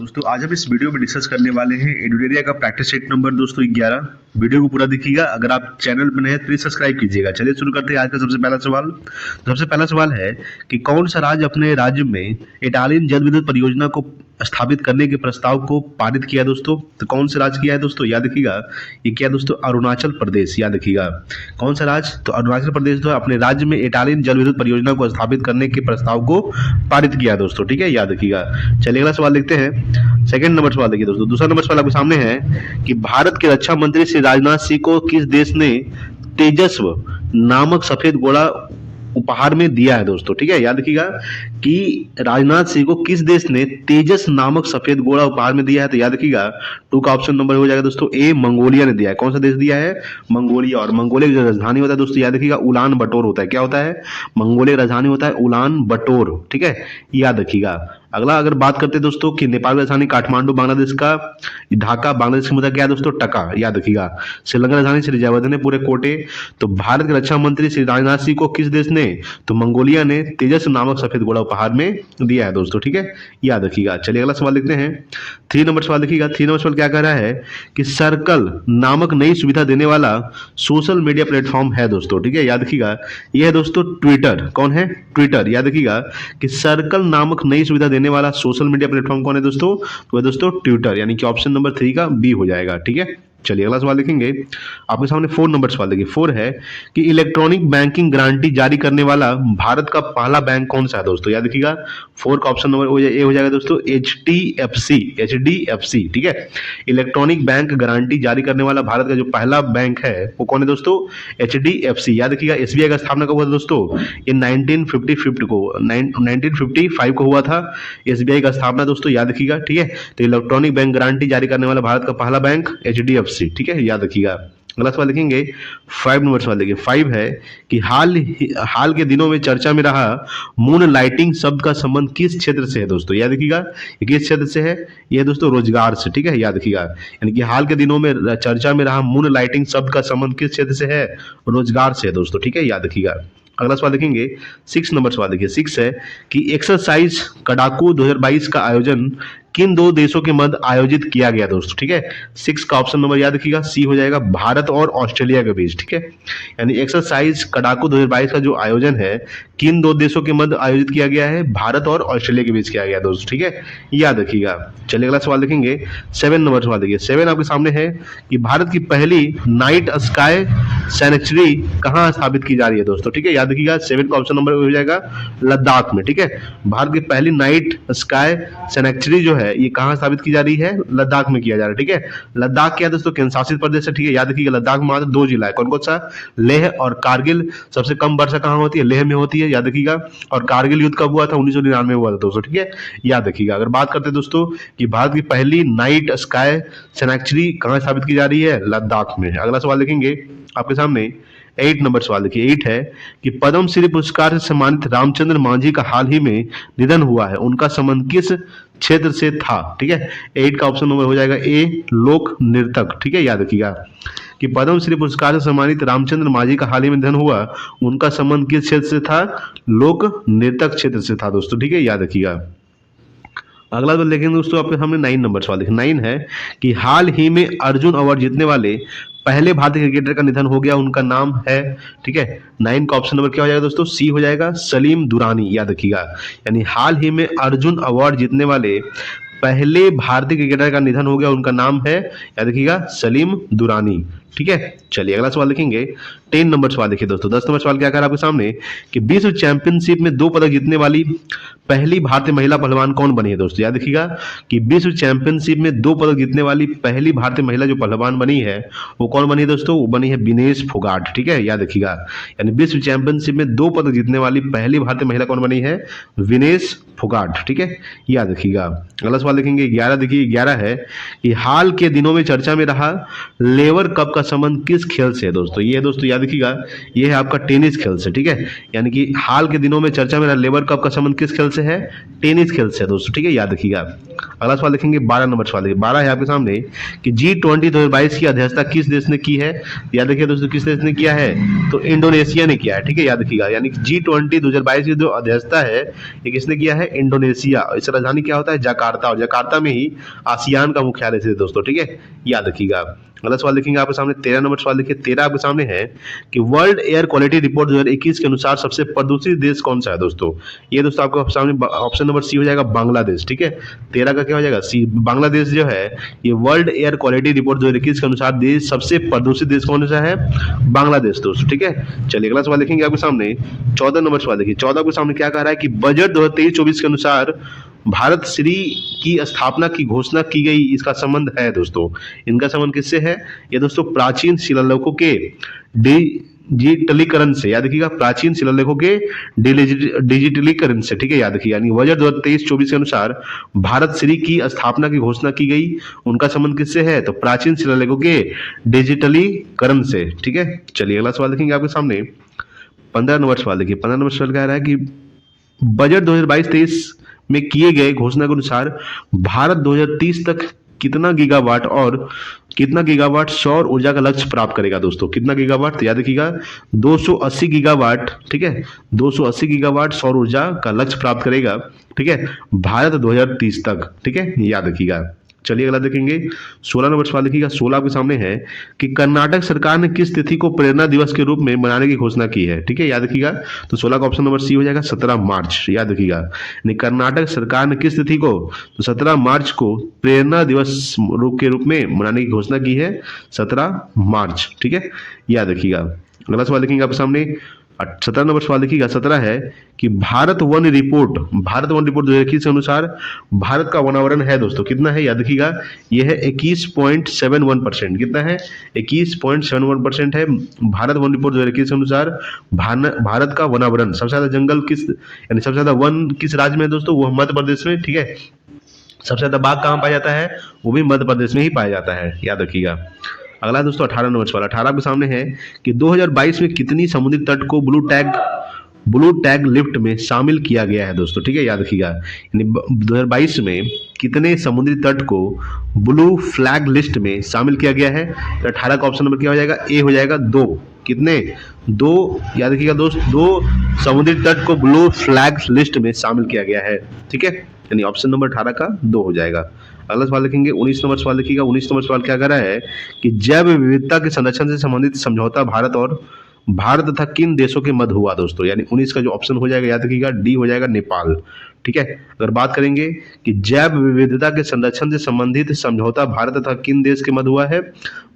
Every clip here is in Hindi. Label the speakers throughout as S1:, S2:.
S1: दोस्तों आज हम इस वीडियो में डिस्कस करने वाले हैं एडुडेरिया का प्रैक्टिस सेट नंबर दोस्तों 11। वीडियो को पूरा देखिएगा। अगर आप चैनल पर नए हैं तो प्लीज सब्सक्राइब कीजिएगा। चलिए शुरू करते हैं आज का सबसे पहला सवाल। सबसे पहला सवाल है कि कौन सा राज्य अपने राज्य में इटालियन जल विद्युत परियोजना को स्थापित करने के प्रस्ताव को पारित किया दोस्तों। तो कौन सा राज्य किया है दोस्तों, याद रखिएगा। ये क्या दोस्तों, अरुणाचल प्रदेश। याद रखिएगा कौन सा राज्य, तो अरुणाचल प्रदेश जो अपने राज्य में इटालियन जल विद्युत परियोजना को स्थापित करने के प्रस्ताव को पारित किया दोस्तों। ठीक है, याद रखिएगा। चलिए अगला सवाल देखते हैं। सेकंड नंबर सवाल देखिए दोस्तों। दूसरा नंबर सवाल आपके सामने है कि भारत के रक्षा मंत्री श्री राजनाथ सिंह को किस देश ने तेजस्व नामक सफेद घोड़ा उपहार में दिया है दोस्तों। ठीक है, याद रखिएगा कि राजनाथ सिंह को किस देश ने तेजस नामक सफेद घोड़ा उपहार में दिया है। तो याद रखिएगा टू का ऑप्शन नंबर हो जाएगा दोस्तों ए, मंगोलिया ने दिया है। कौन सा देश दिया है, मंगोलिया। और मंगोलिया की जो राजधानी होता है दोस्तों, याद रखिएगा उलान बटोर होता है। क्या होता है, मंगोलिया की राजधानी होता है उलान बटोर। ठीक है, याद रखिएगा। अगला अगर बात करते हैं दोस्तों कि नेपाल की राजधानी काठमांडू, बांग्लादेश का ढाका, बांग्लादेश का मुद्दा क्या है दोस्तों, टका। याद रखिएगा। श्रीलंका राजधानी श्री जयवर्धने पूरे कोटे। तो भारत के रक्षा मंत्री श्री राजनाथ सिंह को किस देश ने, तो मंगोलिया ने तेजस नामक सफेद घोड़ा उपहार में दिया है दोस्तों। ठीक है, याद रखिएगा। चलिए अगला सवाल देखते हैं। 3 नंबर सवाल देखिएगा। 3 नंबर सवाल क्या कह रहा है कि सर्कल नामक नई सुविधा देने वाला सोशल मीडिया प्लेटफॉर्म है दोस्तों। ठीक है, याद रखिएगा। यह है दोस्तों ट्विटर। कौन है, ट्विटर। याद रखिएगा कि सर्कल नामक नई सुविधा देने वाला सोशल मीडिया प्लेटफॉर्म कौन है दोस्तों, तो है दोस्तों ट्विटर। यानी कि ऑप्शन नंबर 3 का बी हो जाएगा। ठीक है, चलिए अगला सवाल देखेंगे। आपके सामने 4 नंबर सवाल देखिए। 4 है कि इलेक्ट्रॉनिक बैंकिंग गारंटी जारी करने वाला भारत का पहला बैंक कौन सा है दोस्तों। याद रखिएगा 4 का ऑप्शन नंबर ए हो जाएगा दोस्तों HDFC। HDFC। ठीक है, इलेक्ट्रॉनिक बैंक गारंटी जारी करने वाला भारत का जो पहला बैंक है वो कौन है दोस्तों, HDFC। याद रखिएगा SBI का स्थापना कब हुआ था दोस्तों, ये 1955 को हुआ था SBI का स्थापना दोस्तों। याद रखिएगा। ठीक है, तो इलेक्ट्रॉनिक बैंक गारंटी जारी करने वाला भारत का पहला बैंक HDFC। ठीक है, याद रखिएगा। अगला सवाल देखेंगे। 5 नंबर सवाल देखिए। 5 है कि हाल के दिनों में चर्चा में रहा मून लाइटिंग शब्द का संबंध किस क्षेत्र से है दोस्तों। याद रखिएगा ये किस क्षेत्र से है, ये दोस्तों रोजगार से। ठीक है, याद रखिएगा। यानी कि हाल के दिनों में चर्चा में रहा मून लाइटिंग शब्द का संबंध किस क्षेत्र से है, रोजगार से है दोस्तों। ठीक है, याद रखिएगा। अगला सवाल देखेंगे। 6 नंबर सवाल देखिए। 6 है कि एक्सरसाइज कड़ाकू 2022 का आयोजन किन 2 देशों के मध्य आयोजित किया गया दोस्तों। ठीक है, 6 का ऑप्शन नंबर याद रखिएगा सी हो जाएगा, भारत और ऑस्ट्रेलिया के बीच। ठीक है, यानी एक्सरसाइज कड़ाकू 2022 का जो आयोजन है किन 2 देशों के मध्य आयोजित किया गया है, भारत और ऑस्ट्रेलिया के बीच किया गया दोस्तों। ठीक है, याद रखिएगा। चलिए अगला सवाल देखेंगे। 7 नंबर सवाल देखिए। 7 आपके सामने है कि भारत की पहली नाइट स्काई सैनिटरी कहाँ स्थापित की जा रही है दोस्तों। ठीक है, याद रखिएगा 7 का ऑप्शन नंबर हो जाएगा लद्दाख में। ठीक है, भारत की पहली नाइट स्काई सैनिटरी जो है ये कहां स्थापित की जा रही है, लद्दाख में किया जा रहा है। ठीक है, लद्दाख क्या है दोस्तों, केंद्र शासित प्रदेश है। ठीक है, याद रखिएगा लद्दाख में मात्र 2 जिला है। कौन कौन सा, लेह और कारगिल। सबसे कम वर्षा कहां होती है, लेह में होती है। याद रखिएगा। और कारगिल युद्ध कब हुआ था, 1999 में हुआ था दोस्तों। ठीक है, याद रखिएगा। अगर बात करते हैं दोस्तों कि भारत की पहली नाइट स्काई सैनिटरी कहां स्थापित की जा रही है, लद्दाख में। अगला सवाल देखेंगे आपके सामने। 8 नंबर सवाल देखिए। 8 है कि पद्म श्री पुरस्कार से सम्मानित रामचंद्र मांझी का हाल ही में निधन हुआ है, उनका संबंध किस क्षेत्र से था। ठीक है, 8 का ऑप्शन नंबर हो जाएगा ए, लोक नृतक। ठीक है, याद रखिएगा कि पद्म श्री पुरस्कार से सम्मानित रामचंद्र मांझी का हाल ही में निधन हुआ, उनका संबंध किस क्षेत्र से था, लोक नृतक क्षेत्र से था दोस्तों। ठीक है, याद रखिएगा। अगला तो देखेंगे दोस्तों आपके सामने 9 नंबर सवाल देखिए। 9 है कि हाल ही में अर्जुन अवार्ड जीतने वाले पहले भारतीय क्रिकेटर का निधन हो गया, उनका नाम है। ठीक है, 9 का ऑप्शन नंबर क्या हो जाएगा दोस्तों, सी हो जाएगा, सलीम दुरानी। याद रखिएगा। यानी हाल ही में अर्जुन अवार्ड जीतने वाले पहले भारतीय क्रिकेटर का निधन हो गया, उनका नाम है, याद रखिएगा, सलीम दुरानी। ठीक है, चलिए अगला सवाल देखेंगे। 10 नंबर सवाल देखिए दोस्तों। 10 नंबर सवाल क्या कह रहा है आपके सामने कि विश्व चैंपियनशिप में 2 पदक जीतने वाली पहली भारतीय महिला पहलवान कौन बनी है दोस्तों। याद रखिएगा कि विश्व चैंपियनशिप में 2 पदक जीतने वाली पहली भारतीय महिला जो पहलवान बनी है वो कौन बनी है दोस्तों, वो बनी है विनेश फोगाट। ठीक है, याद रखिएगा। यानी विश्व चैंपियनशिप में 2 पदक जीतने वाली पहली भारतीय महिला कौन बनी है, विनेश फोगाट। ठीक है, याद रखिएगा। अगला सवाल देखेंगे। 11 देखिए। 11 है कि हाल के दिनों में चर्चा में रहा लेवर कप का संबंध किस खेल से है दोस्तों। ये है दोस्तों, याद रखिएगा, ये है आपका टेनिस खेल से। ठीक है, यानी कि हाल के दिनों में चर्चा में रहा लेवर कप का संबंध किस खेल से है, टेनिस खेल से है दोस्तों। ठीक है, याद रखिएगा। अगला सवाल देखेंगे। 12 नंबर सवाल देखिए। 12 है आपके सामने कि G20 2022 की अध्यक्षता किस देश ने की है। याद रखिए दोस्तों, किस देश ने किया है, तो इंडोनेशिया ने किया है। ठीक है, याद रखिएगा। यानी कि G20 2022 की जो अध्यक्षता है ये किसने किया है, इंडोनेशिया। इसका राजधानी क्या होता है, जकार्ता और जकार्ता में ही आसियान का मुख्यालय स्थित है दोस्तों, ठीक है, याद रखिएगा। अगला सवाल देखेंगे आपके सामने 13 नंबर सवाल देखिए। 13 आपके सामने है कि वर्ल्ड एयर क्वालिटी रिपोर्ट 2021 के अनुसार सबसे प्रदूषित देश कौन सा है दोस्तों। ये दोस्तों आपको सामने ऑप्शन नंबर सी हो जाएगा बांग्लादेश, ठीक है। 13 का क्या हो जाएगा सी, बांग्लादेश जो है ये वर्ल्ड एयर क्वालिटी रिपोर्ट 2021 के अनुसार देश सबसे प्रदूषित देश कौन सा है, बांग्लादेश दोस्तों, ठीक है। चलिए अगला सवाल देखेंगे आपके सामने 14 नंबर सवाल देखिए। 14 के सामने क्या कह रहा है कि बजट 2023-24 के अनुसार भारत श्री की स्थापना की घोषणा की गई, इसका संबंध है दोस्तों। इनका संबंध किससे है, ये दोस्तों प्राचीन शिलालेखों के डिजिटलीकरण से, याद रखिएगा, प्राचीन शिलालेखों के डिजिटलीकरण से, ठीक है, याद रखिएगा। यानी बजट 2023-24 के अनुसार भारत श्री की स्थापना की घोषणा की गई, उनका संबंध किससे है, तो प्राचीन शिलालेखों के डिजिटलीकरण से, ठीक है। चलिए अगला सवाल देखेंगे आपके सामने 15 नंबर सवाल देखिए। 15 नंबर सवाल कह रहा है कि बजट 2022-23 में किए गए घोषणा के अनुसार भारत 2030 तक कितना गीगावाट सौर ऊर्जा का लक्ष्य प्राप्त करेगा दोस्तों। कितना गीगावाट, तो याद रखिएगा 280 गीगावाट, ठीक है, 280 गीगावाट सौर ऊर्जा का लक्ष्य प्राप्त करेगा, ठीक है, भारत 2030 तक, ठीक है, याद रखिएगा। चलिए अगला देखेंगे 16 नंबर सवाल देखिएगा। 16 आपके सामने है कि कर्नाटक सरकार ने किस तिथि को प्रेरणा दिवस के रूप में मनाने की घोषणा की है, ठीक है, याद रखिएगा। तो 16 का ऑप्शन नंबर सी हो जाएगा 17 मार्च, याद रखिएगा। कर्नाटक सरकार ने किस तिथि को, तो 17 मार्च को प्रेरणा दिवस के रूप में मनाने की घोषणा की है, 17 मार्च, ठीक है, याद रखिएगा। अगला सवाल देखेंगे आपके सामने 17 नंबर सवाल देखिएगा। 17 है कि भारत वन रिपोर्ट 2021 के अनुसार भारत का वनावरण है दोस्तों, कितना है, याद रखिएगा, यह है 21.71%। कितना है, 21.71% है। भारत वन रिपोर्ट 2021 के अनुसार भारत का वनावरण, सबसे ज्यादा जंगल किस, यानी सबसे ज्यादा वन किस राज्य में है दोस्तों, वो मध्य प्रदेश में, ठीक है। सबसे ज्यादा बाघ कहाँ पाया जाता है, वो भी मध्य प्रदेश में ही पाया जाता है, याद रखिएगा। अगला दोस्तों 18 नंबर सवाल। 18 के सामने है कि 2022 में कितनी समुद्री तट को ब्लू टैग लिस्ट में शामिल किया गया है दोस्तों, ठीक है, याद रखिएगा। यानी 2022 में कितने समुद्री तट को ब्लू फ्लैग लिस्ट में शामिल किया गया है, तो 18 का ऑप्शन नंबर क्या हो जाएगा, ए हो जाएगा 2। कितने, 2, याद रखिएगा दोस्त, 2 समुद्री तट को ब्लू फ्लैग लिस्ट में शामिल किया गया है, ठीक है, यानी ऑप्शन नंबर 18 का 2 हो जाएगा। अगला सवाल देखेंगे 19 नंबर सवाल देखिएगा। 19 नंबर सवाल क्या कर रहा है कि जैव विविधता के संरक्षण से संबंधित समझौता भारत तथा किन देशों के मध्य हुआ दोस्तों। यानी 19 का जो ऑप्शन हो जाएगा, याद रखिएगा, डी हो जाएगा नेपाल, ठीक है। अगर बात करेंगे कि जैव विविधता के संरक्षण से संबंधित समझौता भारत तथा किन देश के मध्य हुआ है,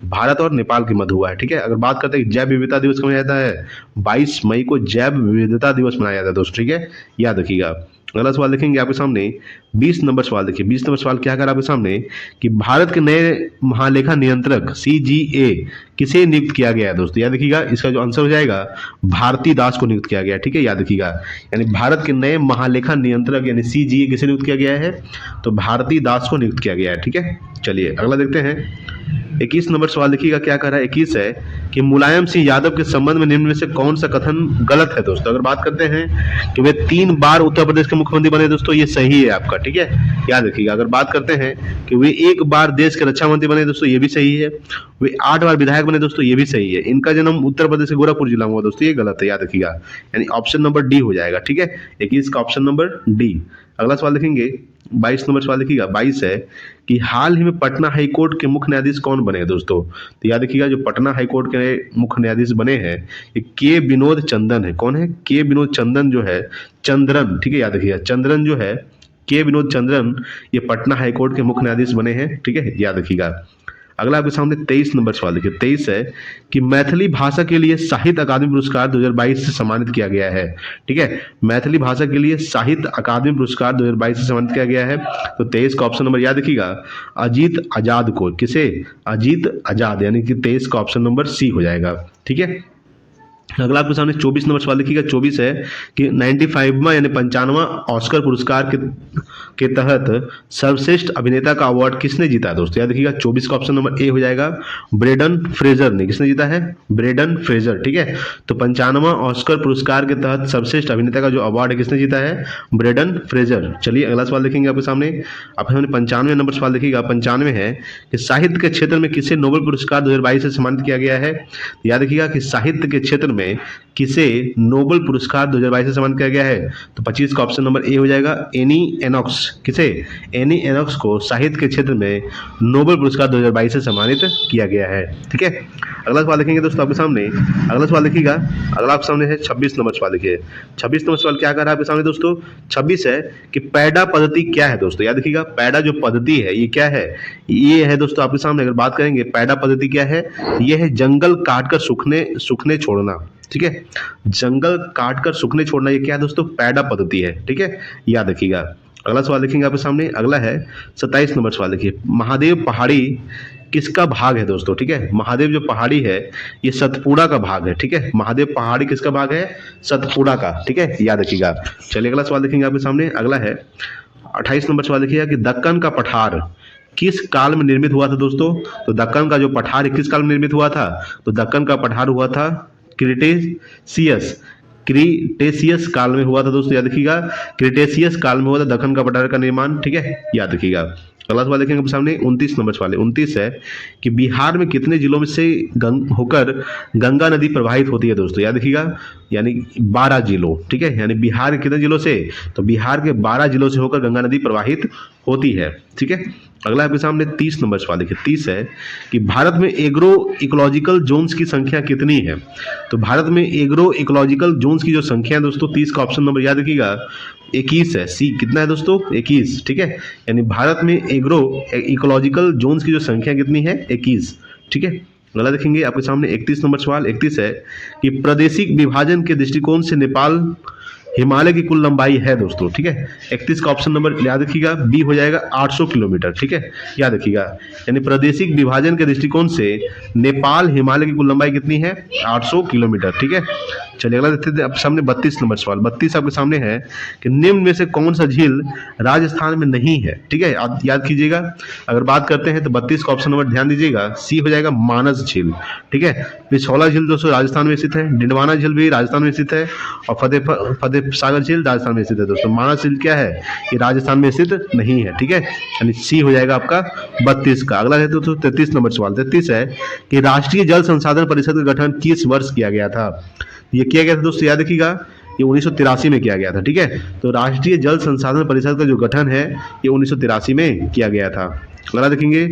S1: भारत और नेपाल के मध्य हुआ है, ठीक है। अगर बात करते हैं जैव विविधता दिवस कब मनाया जाता है, 22 मई को जैव विविधता दिवस मनाया जाता है दोस्तों, ठीक है, याद रखिएगा। अगला सवाल देखेंगे आपके सामने 20 नंबर सवाल देखिए। 20 नंबर सवाल क्या कर आपके सामने कि भारत के नए महालेखा नियंत्रक CGA किसे नियुक्त किया गया है दोस्तों, याद रखिएगा। इसका जो आंसर हो जाएगा भारती दास को नियुक्त किया गया है, ठीक है, याद रखिएगा। यानी भारत के नए महालेखा नियंत्रक यानी CGA किसे नियुक्त किया गया है, तो भारती दास को नियुक्त किया गया है, ठीक है। चलिए अगला देखते हैं 21 नंबर सवाल देखिएगा। क्या कह रहा है 21 है कि मुलायम सिंह यादव के संबंध में निम्न में से कौन सा कथन गलत है दोस्तों। अगर बात करते हैं कि वे 3 बार उत्तर प्रदेश के मुख्यमंत्री बने दोस्तों, ये सही है आपका, ठीक है, याद रखिएगा। अगर बात करते हैं कि वे 1 बार देश के रक्षा मंत्री बने दोस्तों, ये भी सही है। वे 8 बार विधायक बने दोस्तों, ये भी सही है। इनका जन्म उत्तर प्रदेश के गोरखपुर जिला में हुआ दोस्तों, ये गलत है, याद रखिएगा। यानी ऑप्शन नंबर डी हो जाएगा, ठीक है, 21 का ऑप्शन नंबर डी। अगला सवाल देखेंगे 22 नंबर सवाल देखिएगा। 22 है कि हाल ही में पटना हाईकोर्ट के मुख्य न्यायाधीश कौन बने हैं दोस्तों। तो याद रखिएगा जो पटना हाईकोर्ट के मुख्य न्यायाधीश बने हैं ये के विनोद चंदन है। कौन है, के विनोद चंदन जो है, चंद्रन, ठीक है, याद रखिएगा, चंद्रन जो है, के विनोद चंद्रन, ये पटना हाईकोर्ट के मुख्य न्यायाधीश बने हैं, ठीक है, याद रखिएगा। अगला आपके सामने 23 नंबर सवाल देखिए। 23 है कि मैथिली भाषा के लिए साहित्य अकादमी पुरस्कार 2022 से सम्मानित किया गया है, ठीक है, मैथिली भाषा के लिए साहित्य अकादमी पुरस्कार 2022 से सम्मानित किया गया है। तो 23 का ऑप्शन नंबर याद रखिएगा अजीत आजाद को, किसे, अजीत आजाद, यानी कि 23 का ऑप्शन नंबर सी हो जाएगा, ठीक है। अगला आपके सामने 24 नंबर सवाल देखिएगा। 24 है कि 95वां यानी 95वां ऑस्कर पुरस्कार के तहत सर्वश्रेष्ठ अभिनेता का अवार्ड किसने जीता है दोस्तों। याद रखिएगा 24 का ऑप्शन नंबर ए हो जाएगा ब्रेंडन फ्रेजर ने। किसने जीता है, ब्रेंडन फ्रेजर, ठीक है। तो 95वां ऑस्कर पुरस्कार के तहत सर्वश्रेष्ठ अभिनेता का जो अवार्ड है किसने जीता है, ब्रेंडन फ्रेजर। चलिए अगला सवाल देखेंगे आपके सामने 95 नंबर सवाल देखिएगा। 95 है कि साहित्य के क्षेत्र में किसे नोबेल पुरस्कार 2022 से सम्मानित किया गया है। याद रखिएगा कि साहित्य के क्षेत्र में किसे नोबेल पुरस्कार 2022 से सम्मानित किया गया है? तो 25 का ऑप्शन नंबर ए हो जाएगा, एनी एनॉक्स। किसे? एनी एनॉक्स को साहित्य के क्षेत्र में नोबेल पुरस्कार 2022 से सम्मानित किया गया है। ठीक है, अगला सवाल देखेंगे दोस्तों आपके सामने। अगला सवाल देखिएगा, अगला आपके सामने है 26 नंबर सवाल। देखिए 26 नंबर सवाल क्या कर रहा है आपके सामने दोस्तों? 26 है कि पैडा पद्धति क्या है दोस्तों? याद रखिएगा, पैडा जो पद्धति है ये क्या है? ये है दोस्तों आपके सामने, अगर बात करेंगे पैडा पद्धति क्या है, ये है जंगल काटकर सूखने छोड़ना। ठीक है, जंगल काटकर सूखने छोड़ना, ये क्या है दोस्तों? पैडा पद्धति है। ठीक है, याद रखिएगा। अगला सवाल देखेंगे आपके सामने, अगला है 27 नंबर सवाल। देखिए महादेव पहाड़ी किसका भाग है दोस्तों? ठीक है, महादेव जो पहाड़ी है ये सतपुड़ा का भाग है। ठीक है, महादेव पहाड़ी किसका भाग है? सतपुड़ा का। ठीक है, याद रखिएगा। चलिए अगला सवाल देखेंगे आपके सामने, अगला है 28 नंबर सवाल। देखिएगा कि दक्कन का पठार किस काल में निर्मित हुआ था दोस्तों? तो दक्कन का जो पठार है किस काल में निर्मित हुआ था? तो दक्कन का पठार हुआ था क्रिटेशियस काल में हुआ था दोस्तों, याद रखिएगा। क्रिटेशियस काल में हुआ था दक्कन का पठार का निर्माण। ठीक है, याद रखिएगा। अगला सवाल देखेंगे आपके सामने 29 नंबर सवाल है। 29 है कि बिहार में कितने जिलों में से होकर गंगा नदी प्रवाहित होती है दोस्तों? याद रखिएगा, यानी 12 जिलों। ठीक है, यानी बिहार के कितने जिलों से? तो बिहार के 12 जिलों से होकर गंगा नदी प्रवाहित होती है। ठीक है, अगला आपके सामने 30 नंबर सवाल देखिए। 30 है कि भारत में एग्रो इकोलॉजिकल जोन्स की संख्या कितनी है? तो भारत में एग्रो इकोलॉजिकल जोन्स की जो संख्या है दोस्तों, 30 का ऑप्शन नंबर याद रखिएगा 21 है। सी कितना है दोस्तों? 21। ठीक है, यानी भारत में एग्रो इकोलॉजिकल जोन्स की जो संख्या कितनी है? 21। ठीक है, अगला देखेंगे आपके सामने 31 नंबर सवाल। 31 है कि प्रादेशिक विभाजन के दृष्टिकोण से नेपाल हिमालय की कुल लंबाई है दोस्तों। ठीक है, 31 का ऑप्शन नंबर याद रखिएगा, बी हो जाएगा 800 किलोमीटर। ठीक है, याद रखिएगा, यानी प्रादेशिक विभाजन के दृष्टिकोण से नेपाल हिमालय की कुल लंबाई कितनी है? 800 किलोमीटर। ठीक है, चलिए अगला देखते हैं आपके सामने 32 नंबर सवाल। 32 आपके सामने है कि निम्न में से कौन सा झील राजस्थान में नहीं है? ठीक है, याद कीजिएगा। अगर बात करते हैं तो 32 का ऑप्शन नंबर ध्यान दीजिएगा, सी हो जाएगा मानस झील। ठीक है, पिछौला झील दोस्तों राजस्थान में स्थित है, डिंडवाना झील भी राजस्थान में स्थित है, और फतेह सागर झील राजस्थान में स्थित है दोस्तों। मानस झील क्या है? ये राजस्थान में स्थित नहीं है। ठीक है, यानी सी हो जाएगा आपका 32 का। अगला है दोस्तों 33 नंबर सवाल। 33 है कि राष्ट्रीय जल संसाधन परिषद का गठन किस वर्ष किया गया था? ये किया गया था दोस्तों, याद रखिएगा, ये 1983 में किया गया था। ठीक है, तो राष्ट्रीय जल संसाधन परिषद का जो गठन है ये 1983 में किया गया था। अगला देखेंगे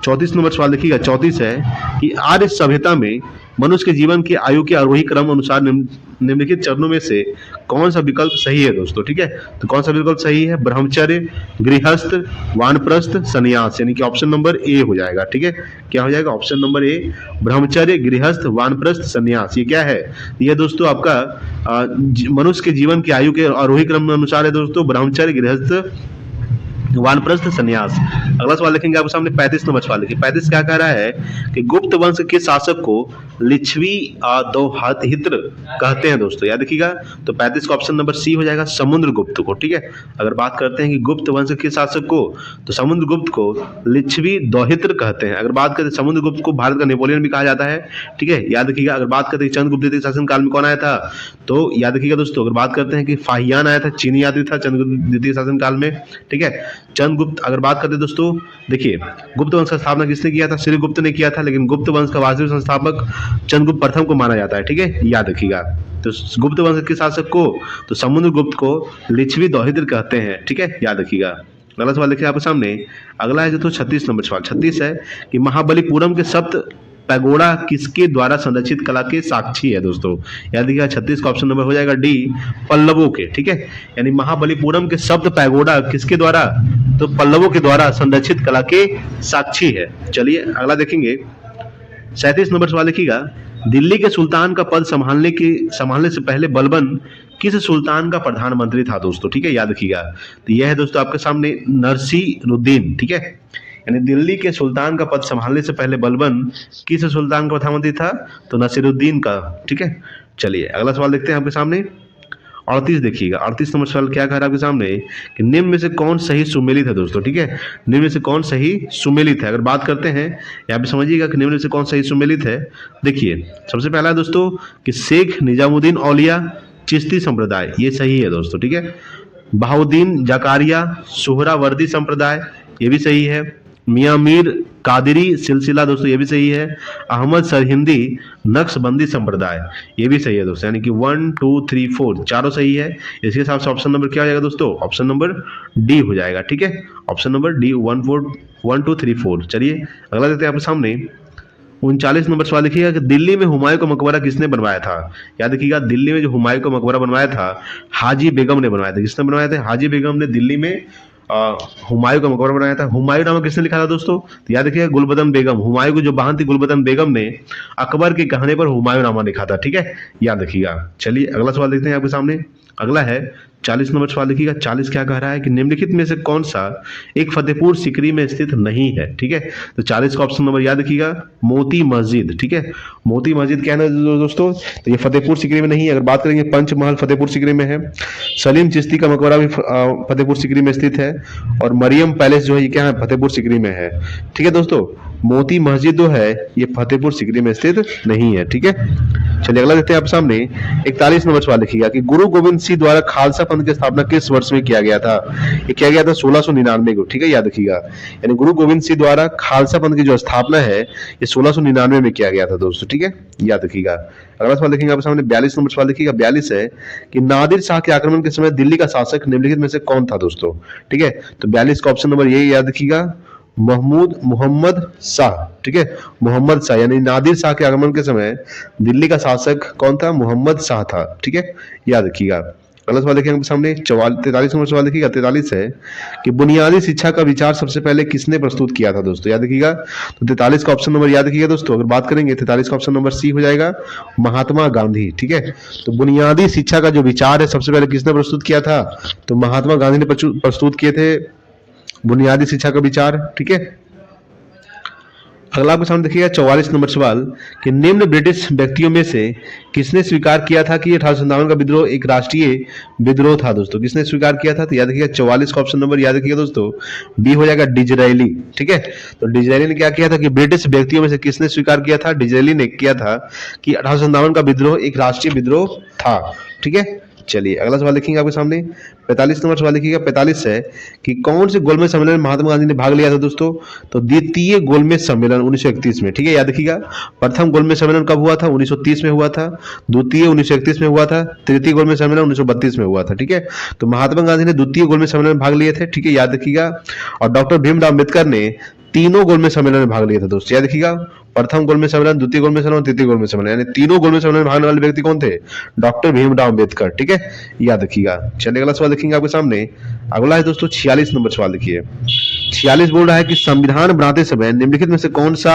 S1: 34 नंबर सवाल देखिएगा। 34 है कि आर्य सभ्यता में मनुष्य के जीवन की आयु के आरोही क्रम अनुसार निम्नलिखित चरणों में से कौन सा विकल्प सही है दोस्तों? ठीक है, तो कौन सा विकल्प सही है? ब्रह्मचर्य, गृहस्थ, वानप्रस्थ, संन्यास, यानी कि ऑप्शन नंबर ए हो जाएगा। ठीक है, क्या हो जाएगा? ऑप्शन नंबर ए, ब्रह्मचर्य, गृहस्थ, वानप्रस्थ, संन्यास। ये क्या है? ये दोस्तों आपका मनुष्य के जीवन की आयु के आरोही क्रम अनुसार है दोस्तों, ब्रह्मचर्य, गृहस्थ, वानप्रस्थ, संन्यास। अगला सवाल देखेंगे आपके सामने 35 नंबर सवाल। देखिए 35 क्या कह रहा है कि गुप्त वंश के शासक को लिच्छवी दोहित्र कहते हैं दोस्तों, याद रखिएगा। तो 35 का ऑप्शन नंबर सी हो जाएगा, समुद्रगुप्त को। ठीक है, अगर बात करते हैं कि गुप्त वंश के शासक को, तो समुद्रगुप्त को लिच्छवी दोहित्र कहते हैं। अगर बात करें समुद्रगुप्त को भारत का नेपोलियन भी कहा जाता है। ठीक है, याद रखिएगा। अगर बात करते हैं चंद्रगुप्त द्वितीय शासन काल में कौन आया था, तो याद रखिएगा दोस्तों, अगर बात करते हैं कि फाहियान आया था, चीनी यात्री था चंद्रगुप्त द्वितीय शासन काल में। ठीक है, चंद्रगुप्त। अगर बात करते दोस्तों, देखिए गुप्त वंश का स्थापना किसने किया था? श्रीगुप्त ने किया था, लेकिन गुप्त वंश का वास्तविक संस्थापक चंद्रगुप्त प्रथम को माना जाता है। ठीक है, याद रखिएगा। तो गुप्त वंश के शासक को, तो समुद्रगुप्त को लिच्छवी दोहित्र कहते हैं। ठीक है, याद रखिएगा। अगला सवाल देखिए आपके सामने, अगला है जो 36 नंबर सवाल। 36 है कि महाबलीपुरम के सप्त पैगोडा किसके द्वारा संरक्षित कला के साक्षी है दोस्तों? याद रखिएगा 36 का ऑप्शन नंबर हो जाएगा डी, पल्लवों के। ठीक है, यानी महाबलीपुरम के सप्त पैगोडा किसके द्वारा? तो पल्लवों के द्वारा संरक्षित कला के साक्षी है। चलिए अगला देखेंगे 37 नंबर सवाल देखिएगा। दिल्ली के सुल्तान का पद संभालने से पहले बलबन किस सुल्तान का प्रधानमंत्री था दोस्तों? ठीक है, याद रखिएगा। तो यह है दोस्तों आपके सामने नरसिरुद्दीन। ठीक है, यानी दिल्ली के सुल्तान का पद संभालने से पहले बलबन किस सुल्तान का प्रधानमंत्री था? तो नसीरुद्दीन का। ठीक है, चलिए अगला सवाल देखते हैं आपके सामने 38 देखिएगा। 38 नंबर सवाल क्या कह रहा है आपके सामने कि निम्न में से कौन सही सुमेलित है दोस्तों? ठीक है, निम्न में से कौन सही सुमेलित है? अगर बात करते हैं यहाँ पे समझिएगा कि निम्न में से कौन सही सुमेलित है। देखिए सबसे पहला है दोस्तों कि शेख निजामुद्दीन औलिया चिश्ती संप्रदाय, ये सही है दोस्तों। ठीक है, बहाउद्दीन जकारिया सुहरावर्दी संप्रदाय, ये भी सही है। मियां मीर कादिरी सिलसिला दोस्तों ये भी सही है। अहमद सरहिंदी नक्शबंदी संप्रदाय ये भी सही है दोस्तों, यानी कि 1 2 3 4 चारों सही है। इसके हिसाब से ऑप्शन नंबर क्या हो जाएगा दोस्तों, ऑप्शन नंबर डी हो जाएगा। ठीक है, ऑप्शन नंबर डी 1 2 3 4। चलिए अगला देखते हैं आपके सामने 39 नंबर सवाल लिखिएगा कि दिल्ली में हुमायूं का मकबरा किसने बनवाया था। याद रखिएगा, दिल्ली में जो हुमायूं का मकबरा बनवाया था हाजी बेगम ने बनवाया था। किसने बनवाया था, हाजी बेगम ने दिल्ली में हुमायूं का मकबरा बनाया था। हुमायूं नामा किसने लिखा था दोस्तों, तो याद रखिएगा गुलबदन बेगम, हुमायूं की जो बहन थी गुलबदन बेगम ने अकबर के कहने पर हुमायूं नामा लिखा था। ठीक है, याद रखिएगा। चलिए अगला सवाल देखते हैं आपके सामने। अगला है 40 नंबर सवाल लिखिएगा। 40 क्या कह रहा है कि निम्नलिखित में से कौन सा एक फतेहपुर सीकरी में स्थित नहीं है। ठीक है, तो 40 का ऑप्शन नंबर याद रखिएगा मोती मस्जिद। ठीक है, मोती मस्जिद क्या है ना दोस्तों, तो ये फतेहपुर सीकरी में नहीं है। अगर बात करेंगे पंचमहल फतेहपुर सीकरी में है। सलीम चिश्ती का मकबरा भी फतेहपुर सीकरी में स्थित है। और मरियम पैलेस जो है ये क्या है, फतेहपुर सीकरी में है। ठीक है दोस्तों, मोती मस्जिद जो है ये फतेहपुर सीकरी में स्थित नहीं है। ठीक है, चलिए अगला देखते हैं आप सामने 41 नंबर सवाल लिखिएगा कि गुरु गोविंद सिंह द्वारा खालसा पंथ की स्थापना किस वर्ष में किया गया था। ये किया गया था 1699 को। ठीक है, याद रखिएगा, यानी गुरु गोविंद सिंह द्वारा खालसा पंथ की जो स्थापना है ये 1699 में किया गया था दोस्तों। ठीक है, याद रखिएगा। अगला सवाल लिखेंगे आप सामने 42 नंबर सवाल लिखिएगा। 42 है कि नादिर शाह के आक्रमण के समय दिल्ली का शासक निम्नलिखित में से कौन था दोस्तों। ठीक है, तो 42 का ऑप्शन नंबर ये याद रखिएगा मोहम्मद शाह। ठीक है, मोहम्मद शाह, यानी नादिर शाह के आगमन के समय दिल्ली का शासक कौन था, मोहम्मद शाह था। ठीक है, याद रखिएगा। अगला सवाल देखिए सामने 43 नंबर सवाल देखिएगा। 43 है कि बुनियादी शिक्षा का विचार सबसे पहले किसने प्रस्तुत किया था दोस्तों, याद रखिएगा। तो 43 का ऑप्शन नंबर याद रखिएगा दोस्तों। अगर बात करेंगे 43 का ऑप्शन नंबर सी हो जाएगा, महात्मा गांधी। ठीक है, तो बुनियादी शिक्षा का जो विचार है सबसे पहले किसने प्रस्तुत किया था, तो महात्मा गांधी ने प्रस्तुत किए थे बुनियादी शिक्षा का विचार। ठीक है, अगला आपके सामने देखिएगा 44 नंबर सवाल कि निम्न ब्रिटिश व्यक्तियों में से किसने स्वीकार किया था कि 1857 का विद्रोह एक राष्ट्रीय विद्रोह था दोस्तों। किसने स्वीकार किया था, तो याद रखिएगा 44 का ऑप्शन नंबर याद रखिएगा दोस्तों, बी हो जाएगा डिजरायली। ठीक है, तो डिजरायली ने क्या किया था कि ब्रिटिश व्यक्तियों में से किसने स्वीकार किया था, डिजरायली ने किया था कि 1857 का विद्रोह एक राष्ट्रीय विद्रोह था। ठीक है, चलिए अगला सवाल लिखेंगे आपके सामने 45 नंबर सवाल लिखिएगा। 45 है कि कौन से गोलमेज सम्मेलन में महात्मा गांधी ने भाग लिया था दोस्तों, तो द्वितीय गोलमेज सम्मेलन 1931 में। ठीक है, याद रखिएगा, प्रथम गोलमेज सम्मेलन कब हुआ था, 1930 में हुआ था। द्वितीय 1931 में हुआ था। तृतीय गोलमेज सम्मेलन 1932 में हुआ था। ठीक है, तो महात्मा गांधी ने द्वितीय गोलमेज सम्मेलन में भाग लिए थे। ठीक है, याद रखिएगा। और डॉक्टर भीमराव अम्बेडकर ने तीनों गोलमेज सम्मेलन में भाग लिया था दोस्तों, याद रखिएगा। प्रथम गोलमेज सम्मेलन, द्वितीय गोलमेज सम्मेलन, तृतीय गोलमेज सम्मेलन, यानी तीनों गोलमेज सम्मेलन में भागने वाले व्यक्ति कौन थे, डॉक्टर भीमराव अम्बेडकर। ठीक है, याद रखिएगा। चलिए अगला सवाल देखेंगे आपके सामने। अगला है दोस्तों 46 नंबर सवाल देखिए। 46 बोल रहा है कि संविधान बनाते समय निम्नलिखित में से कौन सा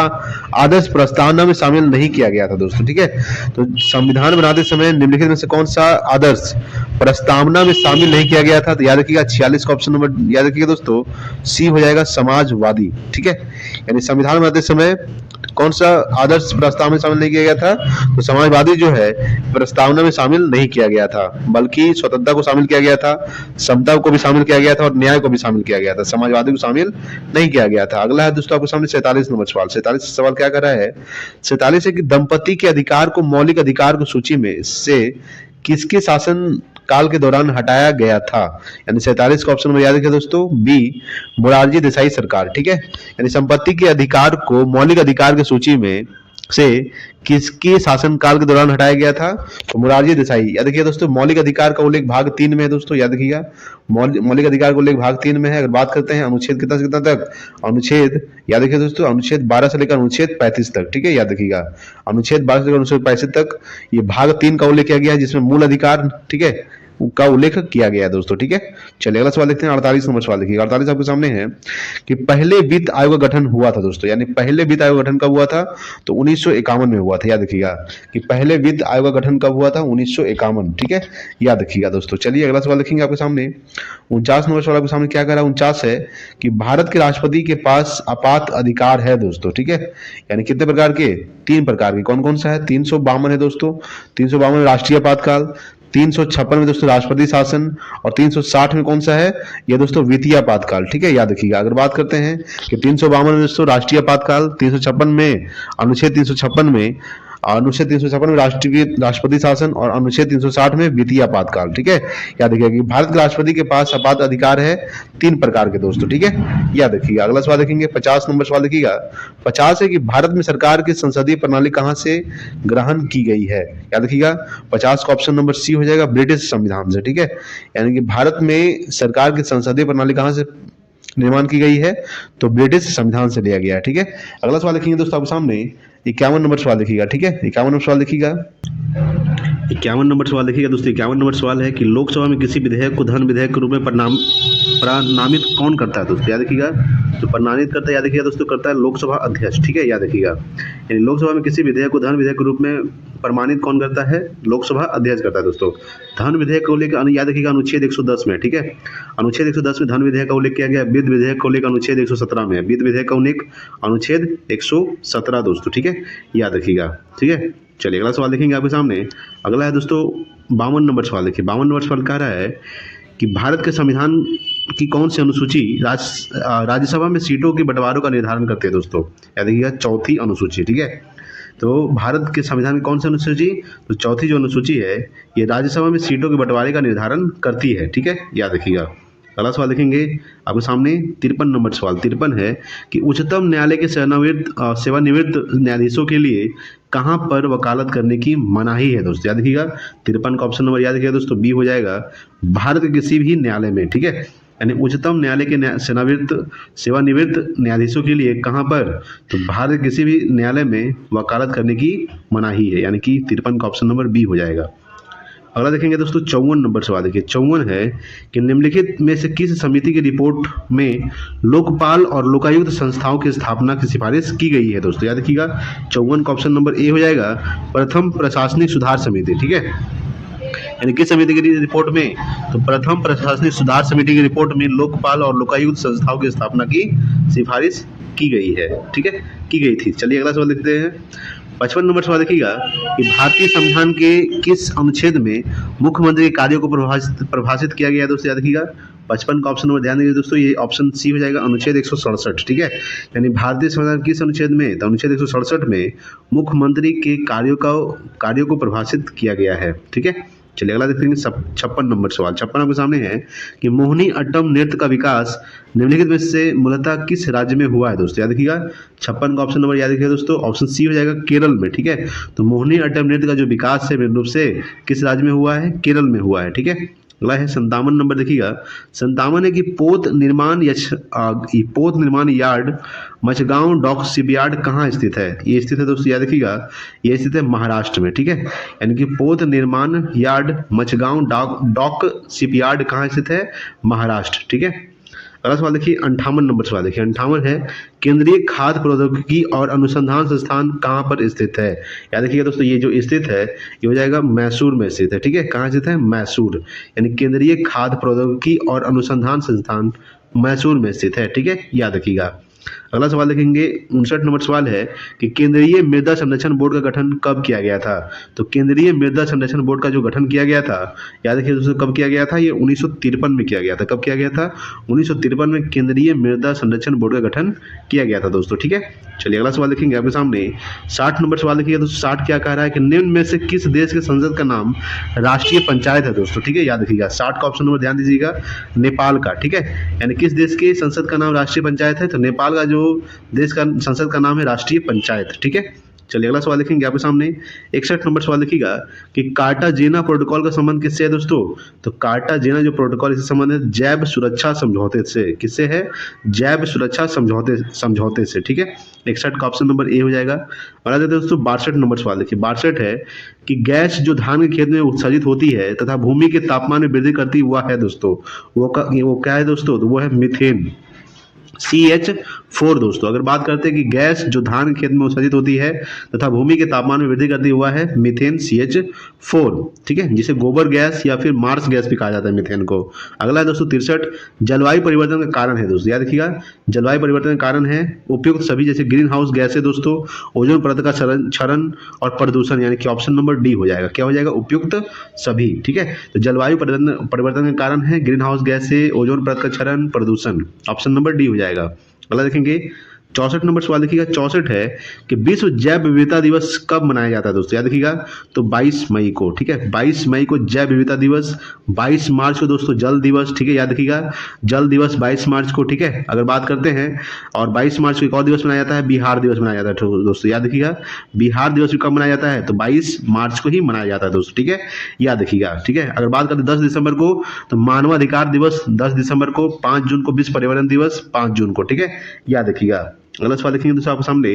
S1: आदर्श प्रस्तावना में शामिल नहीं किया गया था दोस्तों। ठीक है, तो संविधान बनाते समय निम्नलिखित में से कौन सा आदर्श प्रस्तावना में शामिल नहीं किया गया था, तो याद रखिएगा 46 का ऑप्शन नंबर याद रखिएगा दोस्तों, सी हो जाएगा समाजवादी। ठीक है, यानी संविधान बनाते समय कौन सा आदर्श प्रस्ताव में शामिल नहीं किया गया था, तो समाजवादी जो है प्रस्तावना में शामिल नहीं किया गया था, बल्कि स्वतंत्रता को शामिल किया गया था, समता को भी शामिल किया गया था और न्याय को भी शामिल किया गया था, समाजवादी को शामिल नहीं किया गया था। अगला है दोस्तों आपके सामने 47 नंबर सवाल। 47 सवाल क्या कर रहा है, 47 है कि दंपति के अधिकार को मौलिक अधिकार की सूची में से किसके शासन काल के दौरान हटाया गया था, यानी 47 का ऑप्शन में याद रखिए दोस्तों, बी मोरारजी देसाई सरकार। ठीक है, यानी संपत्ति के अधिकार को मौलिक अधिकार की सूची में से किसके शासनकाल के दौरान हटाया गया था, तो मोरारजी देसाई। याद रखिए दोस्तों, मौलिक अधिकार का उल्लेख भाग 3 में है दोस्तों, याद रखिएगा मौलिक अधिकार का उल्लेख भाग 3 में है। अगर बात करते हैं अनुच्छेद कितना से कितना तक, अनुच्छेद याद रखिए दोस्तों, अनुच्छेद 12 से लेकर अनुच्छेद 35 तक। ठीक है, याद रखिएगा अनुच्छेद 12 से लेकर अनुच्छेद 35 तक ये भाग 3 का उल्लेख किया गया है, जिसमें मूल अधिकार ठीक है का उल्लेख किया गया है दोस्तों। ठीक है, चलिए अगला सवाल देखते हैं 48 नंबर सवाल देखिए। 48 आपके सामने है कि पहले वित्त आयोग का गठन हुआ था दोस्तों, यानी पहले वित्त आयोग का गठन कब हुआ था, तो 1951 में हुआ था। याद रखिएगा कि पहले वित्त आयोग का गठन कब हुआ था, 1951। ठीक है, याद रखिएगा दोस्तों। चलिए अगला सवाल देखेंगे आपके सामने 49 नंबर सवाल आपके सामने क्या कह रहा है, 49 है कि भारत के राष्ट्रपति के पास आपात अधिकार है दोस्तों। ठीक है, यानी कितने प्रकार के, 3 प्रकार के। कौन कौन सा है, 352 है दोस्तों, 352 राष्ट्रीय आपातकाल, 356 में दोस्तों राष्ट्रपति शासन, और 360 में कौन सा है, ये दोस्तों वित्तीय आपातकाल। ठीक है, याद रखिएगा। अगर बात करते हैं कि 352 में दोस्तों राष्ट्रीय आपातकाल, 356 में अनुच्छेद 356 में अनुच्छेद 356 में राष्ट्रपति शासन और अनुच्छेद 360 में वित्तीय आपातकाल। ठीक है, याद रखिएगा कि भारत के राष्ट्रपति के पास आपात अधिकार है 3 प्रकार के दोस्तों। ठीक है, याद रखिएगा। अगला सवाल देखेंगे 50 नंबर सवाल देखिएगा। 50 है कि भारत में सरकार की संसदीय प्रणाली कहां से ग्रहण की गई है। याद रखिएगा 50 का ऑप्शन नंबर सी हो जाएगा, ब्रिटिश संविधान से। ठीक है, यानी कि भारत में सरकार की संसदीय प्रणाली कहां से निर्माण की गई है, तो ब्रिटिश संविधान से लिया गया है। ठीक है, अगला सवाल देखेंगे दोस्तों आपके सामने 51 नंबर सवाल देखिएगा। ठीक है, 51 नंबर सवाल देखिएगा। 51 नंबर सवाल देखिएगा दोस्तों। 51 नंबर सवाल है कि लोकसभा में किसी विधेयक को धन विधेयक के रूप में प्रणामित कौन करता है दोस्तों। याद रखिएगा, जो प्रणामित करता है याद रखिएगा दोस्तों, करता है लोकसभा अध्यक्ष। ठीक है, याद रखिएगा, यानी लोकसभा में किसी विधेयक को धन विधेयक के रूप में प्रमाणित कौन करता है, लोकसभा अध्यक्ष करता है दोस्तों। धन विधेयक को लेकर याद रखिएगा अनुच्छेद 110 में। ठीक है, अनुच्छेद 110 में धन विधेयक का उल्लेख किया गया। वित्त विधेयक को लेकर अनुच्छेद 117 में, वित्त विधेयक का उल्लेख अनुच्छेद 117 दोस्तों। ठीक है, याद रखिएगा। ठीक है, चलिए अगला सवाल देखेंगे आपके सामने। अगला है दोस्तों 52 नंबर सवाल। देखिए 52 नंबर सवाल कह रहा है कि भारत के संविधान की कौन सी अनुसूची राज्यसभा में सीटों के बंटवारों का निर्धारण करती है दोस्तों। याद रखिएगा, चौथी अनुसूची। ठीक है, तो भारत के संविधान की कौन सी अनुसूची, तो चौथी जो अनुसूची है ये राज्यसभा में सीटों के बंटवारे का निर्धारण करती है। ठीक है, याद रखिएगा। अगला सवाल देखेंगे आपके सामने 53 नंबर सवाल। 53 है कि उच्चतम न्यायालय के सेवानिवृत्त न्यायाधीशों के लिए कहां पर वकालत करने की मनाही है दोस्तों। याद रखिएगा 53 का ऑप्शन नंबर याद रखिएगा दोस्तों, बी हो जाएगा, भारत के किसी भी न्यायालय में। ठीक है, यानी उच्चतम न्यायालय के सेवानिवृत्त न्यायाधीशों के लिए कहां पर, तो भारत के किसी भी न्यायालय में वकालत करने की मनाही है, यानी कि 53 का ऑप्शन नंबर बी हो जाएगा। अगला देखेंगे दोस्तों 54 नंबर सवाल। देखिए 54 है कि निम्नलिखित में से किस समिति की रिपोर्ट में लोकपाल और लोकायुक्त संस्थाओं की स्थापना की सिफारिश की गई है दोस्तों। याद रखिएगा 54 का ऑप्शन नंबर ए हो जाएगा, प्रथम प्रशासनिक सुधार समिति। ठीक है, यानी किस समिति की रिपोर्ट में, तो प्रथम प्रशासनिक सुधार समिति की रिपोर्ट में लोकपाल और लोकायुक्त संस्थाओं की स्थापना की सिफारिश की गई है। ठीक है, की गई थी। चलिए अगला सवाल देखते हैं 55 नंबर सवाल देखिएगा कि भारतीय संविधान के किस अनुच्छेद में मुख्यमंत्री के कार्यों को परिभाषित किया गया है दोस्तों। याद रखिएगा 55 का ऑप्शन नंबर ध्यान दीजिए दोस्तों, ये ऑप्शन सी हो जाएगा, अनुच्छेद 167। ठीक है, यानी भारतीय संविधान किस अनुच्छेद में, तो अनुच्छेद 167 में मुख्यमंत्री के कार्यों को परिभाषित किया गया है। ठीक है, चलिए अगला देखेंगे 56 नंबर सवाल। 56 आपके सामने है कि मोहिनी अट्टम नृत्य का विकास निम्नलिखित में से मूलतः किस राज्य में हुआ है दोस्तों। याद रखिएगा 56 का ऑप्शन नंबर याद रखिएगा दोस्तों, ऑप्शन सी हो जाएगा, केरल में। ठीक है, तो मोहिनी अट्टम नृत्य का जो विकास है मेन रूप से किस राज्य में हुआ है, केरल में हुआ है। ठीक है, अगला है 57 नंबर देखिएगा। 57 है कि पोत निर्माण यार्ड मचगांव डॉक शिपयार्ड कहाँ स्थित है। ये स्थित है दोस्तों, याद रखिएगा, ये स्थित है महाराष्ट्र में। ठीक है, यानी कि पोत निर्माण यार्ड मचगांव डॉक शिपयार्ड कहाँ स्थित है, महाराष्ट्र। ठीक है, अगला सवाल देखिए 58 नंबर सवाल। देखिए 58 है केंद्रीय खाद्य प्रौद्योगिकी और अनुसंधान संस्थान कहाँ पर स्थित है। याद रखिएगा दोस्तों, ये जो स्थित है ये हो जाएगा मैसूर में स्थित है। ठीक है, कहाँ स्थित है, मैसूर, यानी केंद्रीय खाद्य प्रौद्योगिकी और अनुसंधान संस्थान मैसूर में स्थित है। ठीक है, याद रखिएगा। अगला सवाल देखेंगे 59 नंबर सवाल है कि केंद्रीय मृदा संरक्षण बोर्ड का गठन कब किया गया था। तो केंद्रीय मृदा संरक्षण बोर्ड का जो गठन किया गया था, याद रखिए दोस्तों, कब किया गया था, ये 1953 में किया गया था। कब किया गया था, 1953 में केंद्रीय मृदा संरक्षण बोर्ड का गठन किया गया था दोस्तों। ठीक है, चलिए अगला सवाल देखेंगे आपके सामने 60 नंबर सवाल देखिए दोस्तों। 60 क्या कह रहा है कि निम्न में से किस देश के संसद का नाम राष्ट्रीय पंचायत है दोस्तों। ठीक है, याद रखिएगा 60 का ऑप्शन नंबर ध्यान दीजिएगा, नेपाल का। ठीक है, यानी किस देश के संसद का नाम राष्ट्रीय पंचायत है, तो नेपाल का जो देश का संसद का नाम है राष्ट्रीय पंचायत। ठीक है, चलिए अगला सवाल देखेंगे आपके सामने 61 नंबर सवाल देखिएगा कि कार्टाजेना प्रोटोकॉल का संबंध किससे है दोस्तों। तो कार्टाजेना जो प्रोटोकॉल इससे संबंध है जैव सुरक्षा समझौते से। किससे है, जैव सुरक्षा समझौते से। ठीक है, 61 का ऑप्शन नंबर ए हो जाएगा। बता देते दोस्तों 62 नंबर सवाल देखिए। 62 है कि गैस जो धान के खेत में उत्सर्जित होती है तथा भूमि के तापमान में वृद्धि करती हुआ है दोस्तों, वो क्या है दोस्तों, तो वो है मीथेन, CH4 दोस्तों। अगर बात करते हैं कि गैस जो धान के खेत में उत्सर्जित होती है तथा भूमि के तापमान में वृद्धि करती हुआ है मीथेन CH4। ठीक है, जिसे गोबर गैस या फिर मार्स गैस भी कहा जाता है मीथेन को। अगला है दोस्तों 63 जलवायु परिवर्तन का कारण है दोस्तों। याद रखिएगा जलवायु परिवर्तन का कारण है उपयुक्त सभी जैसे ग्रीन हाउस गैसें दोस्तों, ओजोन परत का क्षरण और प्रदूषण, यानी कि ऑप्शन नंबर डी हो जाएगा। क्या हो जाएगा, उपयुक्त सभी। ठीक है, तो जलवायु परिवर्तन का कारण है ग्रीन हाउस गैसें, ओजोन परत का क्षरण, प्रदूषण, ऑप्शन नंबर डी हो जाएगा। अगला देखेंगे 64 नंबर सवाल देखिएगा, 64 है कि विश्व जैव विविधता दिवस कब मनाया जाता है दोस्तों, याद रखिएगा। तो 22 मई को, ठीक है, 22 मई को जैव विविधता दिवस। 22 मार्च को दोस्तों जल दिवस, ठीक है, याद रखिएगा, जल दिवस 22 मार्च को, ठीक है। अगर बात करते हैं, और 22 मार्च को एक और दिवस मनाया जाता है, बिहार दिवस मनाया जाता है दोस्तों, याद रखिएगा। बिहार दिवस भी कब मनाया जाता है, तो 22 मार्च को ही मनाया जाता है दोस्तों, ठीक है, याद रखिएगा, ठीक है। अगर बात करते हैं 10 दिसंबर को, तो मानवाधिकार दिवस 10 दिसंबर को। 5 जून को विश्व पर्यावरण दिवस 5 जून को, ठीक है, याद रखिएगा। अगला सवाल देखेंगे दोस्तों आपके सामने।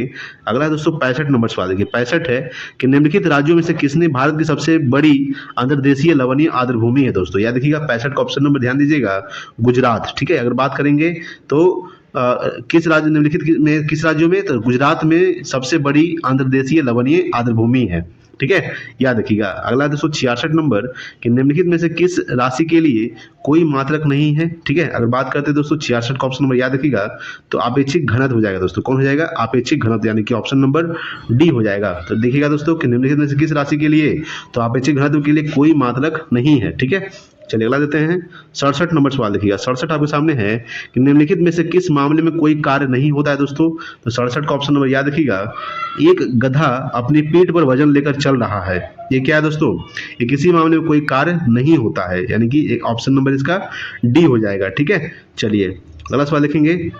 S1: अगला है दोस्तों 65 नंबर सवाल, देखिए 65 है कि निम्नलिखित राज्यों में से किसने भारत की सबसे बड़ी अंतर्देशीय लवणीय आर्द्र भूमि है दोस्तों, याद रखिएगा। 65 का ऑप्शन नंबर ध्यान दीजिएगा, गुजरात, ठीक है। अगर बात करेंगे तो किस राज्य, निम्नलिखित में किस राज्यों में, तो गुजरात में सबसे बड़ी अंतर्देशीय लवणीय आर्द्र भूमि है, ठीक है, याद रखिएगा। अगला 266 नंबर कि निम्नलिखित में से किस राशि के लिए कोई मात्रक नहीं है, ठीक है। अगर बात करते हैं दोस्तों 66 का ऑप्शन नंबर याद रखिएगा, तो आपेक्षिक घनत्व हो जाएगा दोस्तों। कौन हो जाएगा, आपेक्षिक घनत्व, यानी कि ऑप्शन नंबर डी हो जाएगा। तो देखिएगा दोस्तों कि निम्नलिखित में से किस राशि के लिए, तो आपेक्षिक घनत्व के लिए कोई मात्रक नहीं है, ठीक है। चलिए अगला देते हैं 67 नंबर सवाल, देखिएगा 67 आपके सामने है कि निम्नलिखित में से किस मामले में कोई कार्य नहीं होता है दोस्तों। तो 67 का ऑप्शन नंबर याद रखिएगा, एक गधा अपनी पीठ पर वजन लेकर चल रहा है, ये क्या है दोस्तों, ये किसी मामले में कोई कार्य नहीं होता है, यानी कि एक ऑप्शन नंबर इसका डी हो जाएगा, ठीक है। चलिए अगला सवाल देखेंगे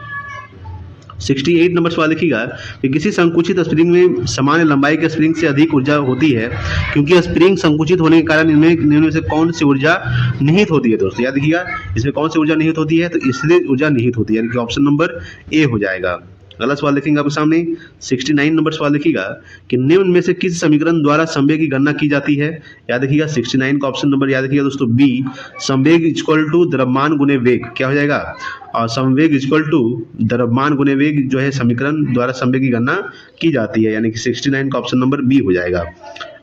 S1: 68 नंबर सवाल देखिएगा कि किसी संकुचित स्प्रिंग में सामान्य लंबाई के स्प्रिंग से अधिक ऊर्जा होती है, क्योंकि स्प्रिंग संकुचित होने के कारण इनमें निम्न में से कौन सी ऊर्जा निहित होती है दोस्तों, याद रखिएगा। इसमें कौन सी ऊर्जा निहित होती है, तो इसलिए ऊर्जा निहित होती है, यानी कि ऑप्शन नंबर ए हो जाएगा। अगला सवाल देखेंगे आपके सामने 69 नंबर सवाल देखिएगा कि निम्न में से किस समीकरण द्वारा संवेग की गणना की जाती है, याद रखिएगा। 69 का ऑप्शन नंबर याद रखिएगा दोस्तों, बी, संवेग इक्वल टू द्रव्यमान गुने वेग, क्या हो जाएगा, और संवेग इक्वल टू द्रव्यमान गुने वेग जो है समीकरण द्वारा संवेग की गणना की जाती है, यानी कि 69 का ऑप्शन नंबर बी हो जाएगा।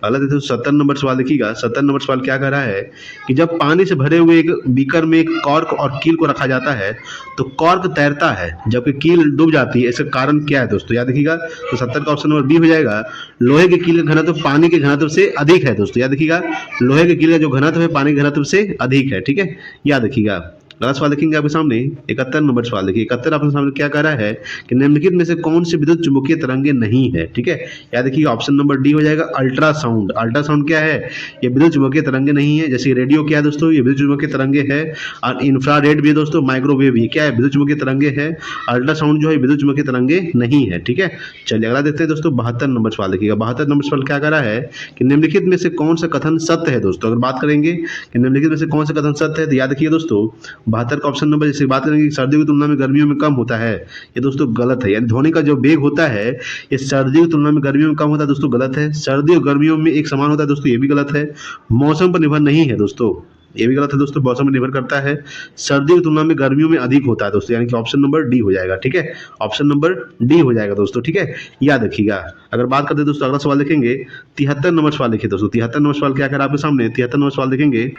S1: अगला देखो 70 नंबर सवाल देखिएगा। 70 नंबर सवाल क्या कह रहा है कि जब पानी से भरे हुए एक बीकर में एक कॉर्क और कील को रखा जाता है तो कॉर्क तैरता है जबकि कील डूब जाती है, इसका कारण क्या है दोस्तों, याद रखिएगा। तो 70 का ऑप्शन नंबर बी हो जाएगा, लोहे के कील का घनत्व पानी के घनत्व से अधिक है दोस्तों, याद रखिएगा। लोहे के कील का जो घनत्व है पानी के घनत्व से अधिक है, ठीक है, याद रखिएगा। अगला सवाल देखेंगे आपके सामने 71 नंबर सवाल देखिए। 71 आपके सामने क्या कह रहा है कि निम्नलिखित में से कौन सी विद्युत चुंबकीय तरंगे नहीं है, ठीक है, याद रखिएगा। ऑप्शन नंबर डी हो जाएगा, अल्ट्रासाउंड। अल्ट्रासाउंड क्या है, ये विद्युत चुंबकीय तरंगे नहीं है। जैसे रेडियो क्या है दोस्तों, ये विद्युत चुंबकीय तरंगे है, और इंफ्रारेड भी दोस्तों, माइक्रोवेव भी क्या है, विद्युत चुंबकीय तरंगे है। अल्ट्रासाउंड जो है विद्युत चुंबकीय तरंगे नहीं है, ठीक है। चलिए अगला देखते हैं दोस्तों 72 नंबर सवाल देखिएगा। 72 नंबर सवाल क्या कह रहा है कि निम्नलिखित में से कौन सा कथन सत्य है दोस्तों। अगर बात करेंगे कि निम्नलिखित में से कौन सा कथन सत्य है, तो याद रखिए दोस्तों 72 का ऑप्शन नंबर, जैसे बात करेंगे कि सर्दियों की तुलना में गर्मियों में कम होता है, ये दोस्तों गलत है। यानी ध्वनि का जो वेग होता है ये सर्दियों की तुलना में गर्मियों में कम होता है दोस्तों, गलत है। सर्दी और गर्मियों में एक समान होता है दोस्तों, ये भी गलत है। मौसम पर निर्भर नहीं है दोस्तों, ये भी गलत है दोस्तों, मौसम पर निर्भर करता है। सर्दियों की तुलना में गर्मियों में अधिक होता है दोस्तों, यानी कि ऑप्शन नंबर डी हो जाएगा, ठीक है। ऑप्शन नंबर डी हो जाएगा दोस्तों, ठीक है, याद रखिएगा। अगर बात करते हैं दोस्तों अगला सवाल देखेंगे 73 नंबर सवाल देखिए दोस्तों। 73 नंबर सवाल क्या कह रहा है आपके सामने, 73 नंबर सवाल देखेंगे।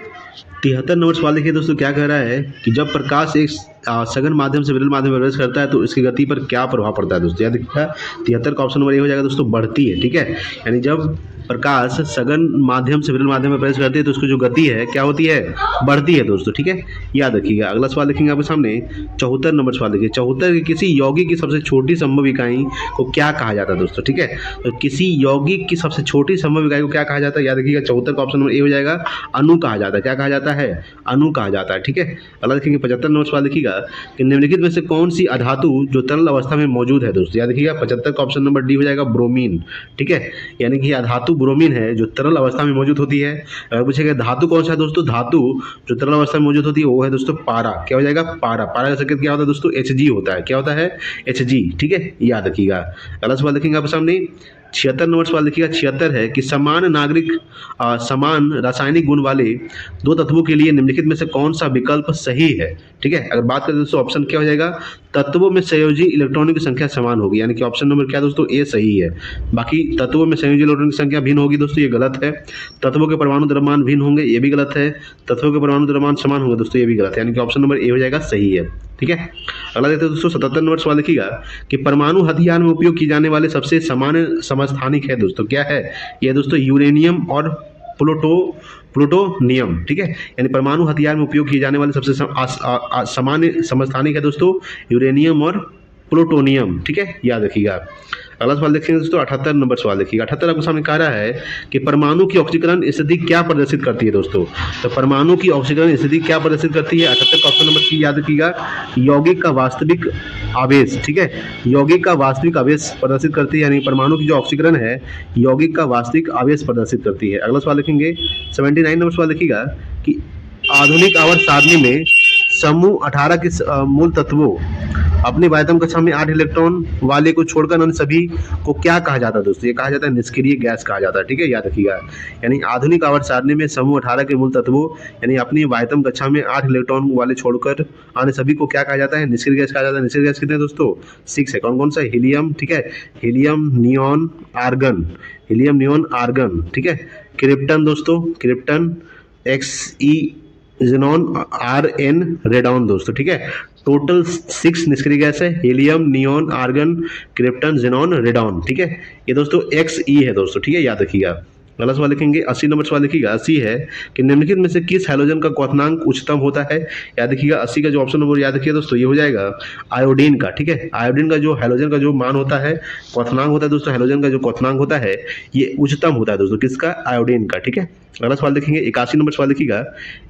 S1: 73 नंबर सवाल देखिए दोस्तों, क्या कह रहा है कि जब प्रकाश एक सघन माध्यम से विरल माध्यम में प्रवेश करता है तो इसकी गति पर क्या प्रभाव पड़ता है दोस्तों, याद रखिएगा। 73 का ऑप्शन नंबर ये हो जाएगा दोस्तों, बढ़ती है, ठीक है। यानी जब प्रकाश सघन माध्यम से विरल माध्यम में प्रवेश करती है तो उसकी जो गति है क्या होती है, बढ़ती है दोस्तों, ठीक है, याद रखिएगा। अगला सवाल देखेंगे आपके सामने 74 नंबर सवाल देखिए। 74 की किसी यौगिक की सबसे छोटी संभव इकाई को क्या कहा जाता है दोस्तों, ठीक है। तो किसी यौगिक की सबसे छोटी संभव इकाई को क्या कहा जाता है, याद रखिएगा। 74 का ऑप्शन नंबर ए हो जाएगा, अणु कहा जाता है। क्या कहा जाता है, अणु कहा जाता है, ठीक है। अगला देखेंगे 75 नंबर सवाल देखिएगा कि निम्नलिखित में से कौन सी अधातु जो तरल अवस्था में मौजूद है दोस्तों, याद रखिएगा। 75 का ऑप्शन नंबर डी हो जाएगा, ब्रोमीन, ठीक है। यानी कि अधातु ब्रोमीन है जो तरल अवस्था में मौजूद होती है। अगर पूछेगा धातु कौन सा है दोस्तों, धातु जो तरल अवस्था में मौजूद होती है वो है दोस्तों पारा। क्या हो जाएगा, पारा। पारा का संकेत क्या होता है दोस्तों, Hg होता है। क्या होता है, Hg, ठीक है, याद रखिएगा। अगला सवाल देखेंगे आपके सामने 76 नंबर सवाल देखिएगा। 76 है कि समान रासायनिक गुण वाले दो तत्वों के लिए निम्नलिखित में से कौन सा विकल्प सही है, ठीक है। अगर बात करें दोस्तों ऑप्शन क्या हो जाएगा, तत्वों में संयोजी इलेक्ट्रॉनों की संख्या समान होगी, यानी कि ऑप्शन नंबर क्या दोस्तों, ए सही है। बाकी तत्वों में संयोजी इलेक्ट्रॉनों की संख्या भिन्न होगी दोस्तों, ये गलत है। तत्वों के परमाणु द्रव्यमान भिन्न होंगे, ये भी गलत है। तत्वों के परमाणु द्रव्यमान समान होंगे दोस्तों, ये भी गलत है, यानी कि ऑप्शन नंबर ए हो जाएगा, सही है, ठीक है। अगला देखते हैं दोस्तों 77 नंबर सवाल देखिएगा कि परमाणु हथियार में उपयोग किए जाने वाले सबसे सामान्य समस्थानिक है दोस्तों, क्या है ये दोस्तों, यूरेनियम और प्लूटोनियम, ठीक है। यानी परमाणु हथियार में उपयोग किए जाने वाले सबसे सामान्य समस्थानिक है दोस्तों यूरेनियम और प्लूटोनियम, ठीक है, याद रखिएगा। अगला सवाल देखेंगे दोस्तों, 78 नंबर सवाल देखिएगा। 78 आपके सामने कह रहा है कि परमाणु की ऑक्सीकरण स्थिति क्या प्रदर्शित करती है दोस्तों। तो परमाणु की ऑक्सीकरण स्थिति क्या प्रदर्शित करती है? 78 का ऑप्शन नंबर सी याद रखिएगा, यौगिक का वास्तविक आवेश, ठीक है, यौगिक का वास्तविक आवेश प्रदर्शित करती है, यानी परमाणु की जो ऑक्सीकरण है यौगिक का वास्तविक आवेश प्रदर्शित करती है। अगला सवाल देखेंगे 79 नंबर सवाल देखिएगा कि आधुनिक आवर्त सारणी में समूह 18 के मूल तत्वों अपने वायतम कक्षा में 8 इलेक्ट्रॉन वाले को छोड़कर अन्य सभी को क्या कहा जाता है दोस्तों? ये कहा जाता है निष्क्रिय गैस कहा जाता है, ठीक है, याद रखिएगा। यानी आधुनिक आवर्त सारणी में समूह 18 के मूल तत्वों यानी अपनी वायतम कक्षा में 8 इलेक्ट्रॉन वाले छोड़कर अन्य सभी को क्या कहा जाता है? निष्क्रिय गैस कहा जाता है। निष्क्रिय गैस कितने हैं दोस्तों? 6 है। कौन कौन सा? हीलियम, ठीक है, helium, neon, argon, helium, neon, argon, ठीक है, क्रिप्टन दोस्तों, krypton, XE xenon, RN radon दोस्तों, ठीक है। टोटल 6 निष्क्रिय गैस है, helium, neon, argon, krypton, xenon, radon, ठीक है। ये दोस्तों XE है दोस्तों, ठीक है, याद रखिएगा। अगला सवाल लिखेंगे 80 नंबर सवाल लिखिएगा। 80 है कि निम्नलिखित में से किस हैलोजन का क्वथनांक उच्चतम होता है? याद रखिएगा 80 का जो ऑप्शन नंबर याद रखिए दोस्तों, ये हो जाएगा आयोडीन का, ठीक है। आयोडीन का जो हैलोजन का जो मान होता है, क्वथनांक होता है दोस्तों, हैलोजन का जो क्वथनांक होता है ये उच्चतम होता है दोस्तों, किसका? आयोडीन का, ठीक है। अगला सवाल देखेंगे 81 नंबर सवाल लिखिएगा।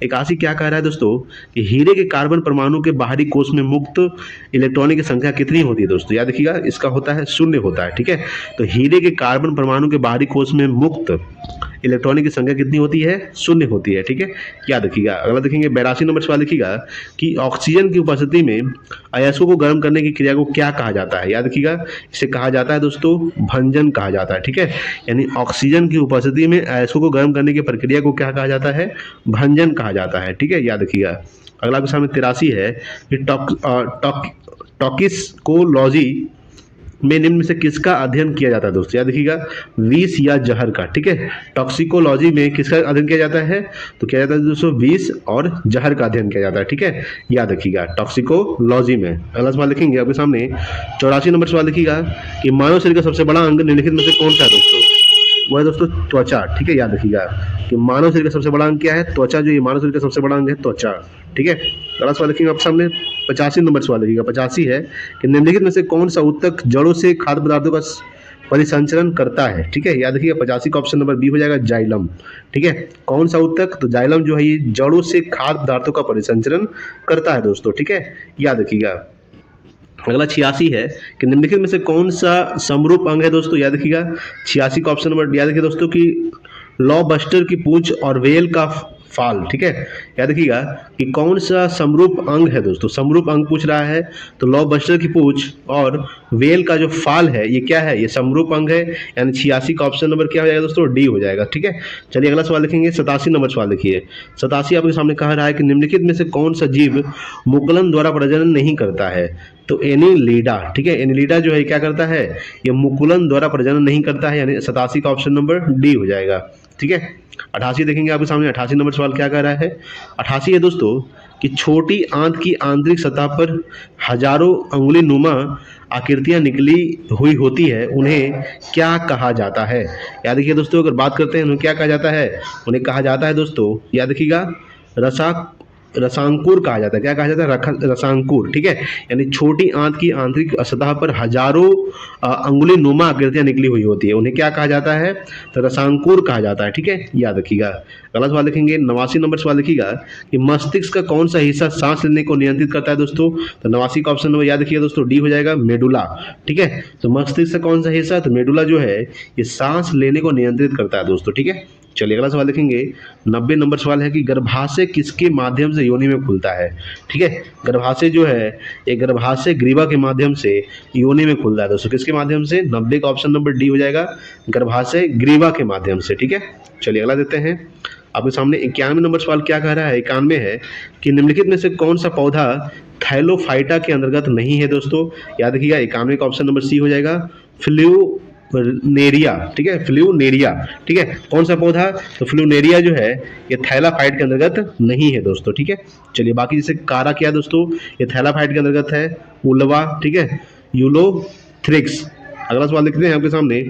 S1: 81 क्या कह रहा है दोस्तों कि हीरे के कार्बन परमाणु के बाहरी कोष में मुक्त इलेक्ट्रॉनों की संख्या कितनी होती है दोस्तों? याद रखिएगा इसका होता है 0 होता है, ठीक है। तो हीरे के कार्बन परमाणु के बाहरी कोष में मुक्त इलेक्ट्रॉनिक की संख्या कितनी होती है? 0 होती है, ठीक है, याद रखिएगा। अगला देखेंगे 82 नंबर सवाल लिखिएगा कि ऑक्सीजन की उपस्थिति में अयस्कों को गर्म करने की क्रिया को क्या कहा जाता है? याद रखिएगा इसे कहा जाता है दोस्तों भंजन कहा जाता है, ठीक है। यानी ऑक्सीजन की उपस्थिति में अयस्कों को गर्म करने की प्रक्रिया को क्या कहा जाता है? भंजन कहा जाता है, ठीक है, याद रखिएगा। अगला आपके सामने 83 है कि टॉक्सिकोलॉजी में निम्न में से किसका अध्ययन किया जाता है दोस्तों? याद रखिएगा विष या जहर का, ठीक है। टॉक्सिकोलॉजी में किसका अध्ययन किया जाता है? तो किया जाता है दोस्तों विष और जहर का अध्ययन किया जाता है, ठीक है, याद रखिएगा टॉक्सिकोलॉजी में। अगला सवाल लिखेंगे आपके सामने 84 नंबर सवाल लिखिएगा कि मानव शरीर का सबसे बड़ा अंग निम्नलिखित में से कौन सा है दोस्तों? वो है दोस्तों त्वचा, ठीक है, याद रखिएगा कि मानव शरीर का सबसे बड़ा अंग क्या है? त्वचा। जो ये मानव शरीर का सबसे बड़ा अंग है त्वचा, ठीक है। अगला सवाल लिखेंगे आपके सामने 85 नंबर सवाल लिखिएगा। 85 है कि निम्नलिखित में से कौन सा ऊतक जड़ों से खाद्य पदार्थों का परिसंचरण करता है? ठीक है, याद रखिएगा 85 का ऑप्शन नंबर बी हो जाएगा जाइलम, ठीक है। कौन सा ऊतक? तो जाइलम जो है ये जड़ों से खाद्य पदार्थों का परिसंचरण करता है दोस्तों, ठीक है, याद रखिएगा। अगला 86 है कि निम्नलिखित में से कौन सा समरूप अंग है दोस्तों? याद रखिएगा 86 का ऑप्शन नंबर याद रखिए दोस्तों कि लॉबस्टर की पूंछ और व्हेल का फाल, ठीक है, याद रखिएगा कि कौन सा समरूप अंग है दोस्तों? समरूप अंग पूछ रहा है तो लॉबस्टर की पूंछ और व्हेल का जो फाल है ये क्या है? ये समरूप अंग है, यानी 86 का ऑप्शन नंबर क्या हो जाएगा दोस्तों? डी हो जाएगा, ठीक है। चलिए अगला सवाल लिखेंगे 87 नंबर सवाल लिखिए। 87 आपके सामने कहा रहा है कि निम्नलिखित में से कौन सा जीव मुकुलन द्वारा प्रजनन नहीं करता है? तो एनिलीडा, ठीक है, एनिलीडा जो है क्या करता है? ये मुकुलन द्वारा प्रजनन नहीं करता है, यानी 87 का ऑप्शन नंबर डी हो जाएगा, ठीक है। 88 देखेंगे आपके सामने 88 नंबर सवाल क्या कह रहा है? 88 है दोस्तों कि छोटी आंत की आंतरिक सतह पर हजारों अंगुली नुमा आकृतियां निकली हुई होती है, उन्हें क्या कहा जाता है? याद रखिए दोस्तों अगर बात करते हैं उन्हें क्या कहा जाता है? उन्हें कहा जाता है दोस्तों, याद रखिएगा रसांकुर कहा जाता है। क्या कहा जाता है? रसांकुर, ठीक है। यानी छोटी आंत की आंतरिक सतह पर हजारों अंगुली नुमा आकृतियां निकली हुई होती है, उन्हें क्या कहा जाता है? तो रसांकुर कहा जाता है, ठीक है, याद रखिएगा। अगला सवाल लिखेंगे 89 नंबर सवाल लिखिएगा कि मस्तिष्क का कौन सा हिस्सा सांस लेने को नियंत्रित करता है दोस्तों? तो 89 का ऑप्शन नंबर याद रखिएगा दोस्तों डी हो जाएगा मेडुला, ठीक है। तो मस्तिष्क का कौन सा हिस्सा? तो मेडुला जो है ये सांस लेने को नियंत्रित करता है दोस्तों, ठीक है। चलिए अगला सवाल लिखेंगे 90 नंबर सवाल है कि गर्भाशय किसके माध्यम से योनि में खुलता है? ठीक है, गर्भाशय जो है ये गर्भाशय ग्रीवा के माध्यम से योनि में खुलता है दोस्तों, किसके माध्यम से? 90 का ऑप्शन नंबर डी हो जाएगा गर्भाशय ग्रीवा के माध्यम से, ठीक है। चलिए अगला देते हैं आपके सामने 91 नंबर सवाल क्या कह रहा है? 91 है कि निम्नलिखित में से कौन सा पौधा थैलोफाइटा के अंतर्गत नहीं है दोस्तों? याद रखिएगा 91 का ऑप्शन नंबर सी हो जाएगा फ्लूनेरिया, ठीक है, फ्लूनेरिया, ठीक है। कौन सा पौधा? तो फ्लूनेरिया जो है ये थैलाफाइट के अंतर्गत नहीं है दोस्तों, ठीक है। चलिए बाकी जैसे कारा क्या दोस्तों ये थैलाफाइट के अंतर्गत है, उल्वा, ठीक है, यूलोथ्रिक्स। अगला सवाल लिखते हैं आपके सामने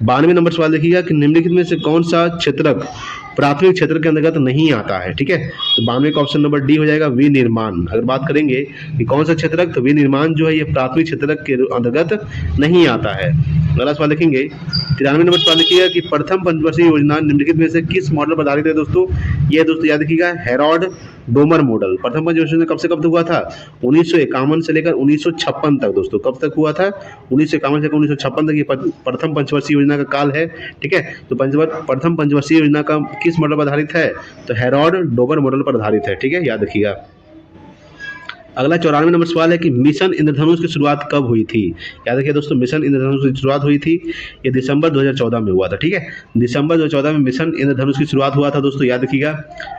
S1: 92 नंबर सवाल देखिएगा कि निम्नलिखित में से कौन सा क्षेत्रक प्राथमिक क्षेत्र के अंतर्गत नहीं आता है। ठीक है, तो 92 का ऑप्शन नंबर डी हो जाएगा विनिर्माण। अगर बात करेंगे कि कौन सा क्षेत्रक, तो विनिर्माण जो है ये प्राथमिक क्षेत्रक के अंतर्गत नहीं आता है। अगला सवाल देखेंगे 93 नंबर सवाल देखिएगा कि प्रथम पंचवर्षीय योजना निम्नलिखित में से किस मॉडल पर आधारित है। दोस्तों ये दोस्तों याद रखिएगा हेरोल्ड डोमर मॉडल। प्रथम पंचवर्षीय योजना कब से कब तक हुआ था, 1951 से लेकर 1956 तक। दोस्तों कब तक हुआ था, 1951 से लेकर 1956 तक ये प्रथम पंचवर्षीय योजना का काल है। ठीक है, तो प्रथम पंचवर्षीय योजना का किस मॉडल पर आधारित है, तो हेरोल्ड डोमर मॉडल पर आधारित है। ठीक है, याद रखिएगा। अगला 94 नंबर सवाल है कि मिशन इंद्रधनुष की शुरुआत कब हुई थी। याद रखिए दोस्तों, मिशन इंद्रधनुष की शुरुआत हुई थी, ये दिसंबर 2014 में हुआ था। ठीक है, दिसंबर 2014 में मिशन इंद्रधनुष की शुरुआत हुआ था। दोस्तों याद रखिएगा।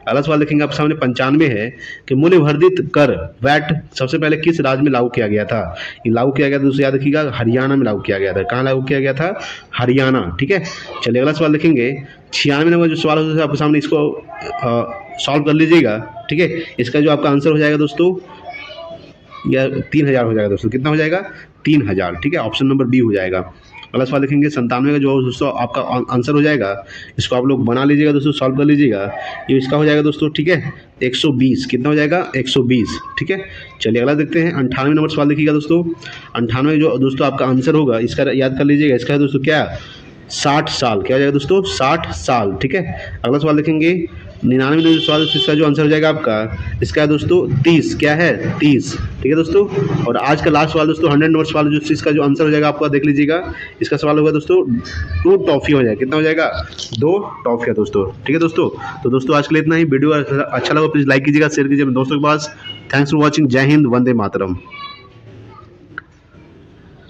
S1: अगला सवाल देखेंगे आप सामने 95 है कि मूल्यवर्धित कर वैट सबसे पहले किस राज्य में लागू किया गया था। ये लागू किया गया था दोस्तों, याद रखिएगा हरियाणा में लागू किया गया था। कहाँ लागू किया गया था, हरियाणा। ठीक है, चलिए अगला सवाल देखेंगे 96 नंबर जो सवाल होता है आपके सामने, इसको सॉल्व कर लीजिएगा। ठीक है, इसका जो आपका आंसर हो जाएगा दोस्तों या 3000 हो जाएगा। दोस्तों कितना हो जाएगा, 3000। ठीक है, ऑप्शन नंबर बी हो जाएगा। अगला सवाल देखेंगे 97 का जो दोस्तों आपका आंसर हो जाएगा, इसको आप लोग बना लीजिएगा दोस्तों, सॉल्व कर लीजिएगा। ये इसका हो जाएगा दोस्तों, ठीक है 120। कितना हो जाएगा, 120। ठीक है, चलिए अगला देखते हैं 98 नंबर सवाल देखिएगा दोस्तों। 98 जो दोस्तों आपका आंसर होगा, इसका याद कर लीजिएगा। इसका है दोस्तों क्या, 60 साल। क्या हो जाएगा दोस्तों, 60 साल। ठीक है, अगला सवाल देखेंगे 99 नंबर सवाल, इसका जो आंसर हो जाएगा आपका, इसका है दोस्तों 30। क्या है, 30। ठीक है दोस्तों, और आज का लास्ट सवाल दोस्तों 100 नंबर सवाल, जो इसका जो आंसर हो जाएगा आपका देख लीजिएगा। इसका सवाल होगा दोस्तों 2 टॉफी हो जाएगा। कितना हो जाएगा, 2 टॉफी है दोस्तों। ठीक है दोस्तों, तो दोस्तों आज के लिए इतना ही। वीडियो अच्छा लगा प्लीज़ लाइक कीजिएगा, शेयर कीजिएगा अपने दोस्तों के पास। Thanks for watching. जय हिंद, वंदे मातरम।